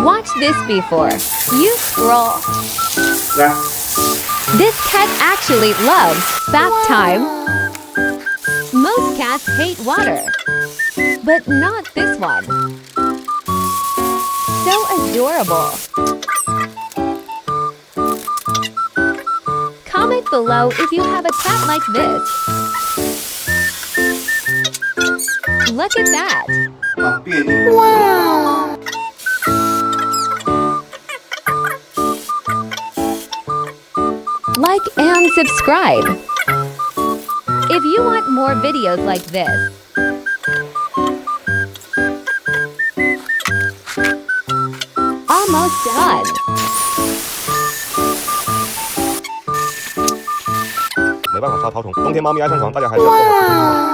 Watch this before you scroll. 来， This cat actually loves bath time. Most cats hate water, but not this one. So adorable. Comment below if you have a cat like this. Look at that. 啊，别扭。 Like and subscribe if you want more videos like this. Almost done. 没办法杀绦虫，冬天猫咪爱上床，大家还是要做好自己。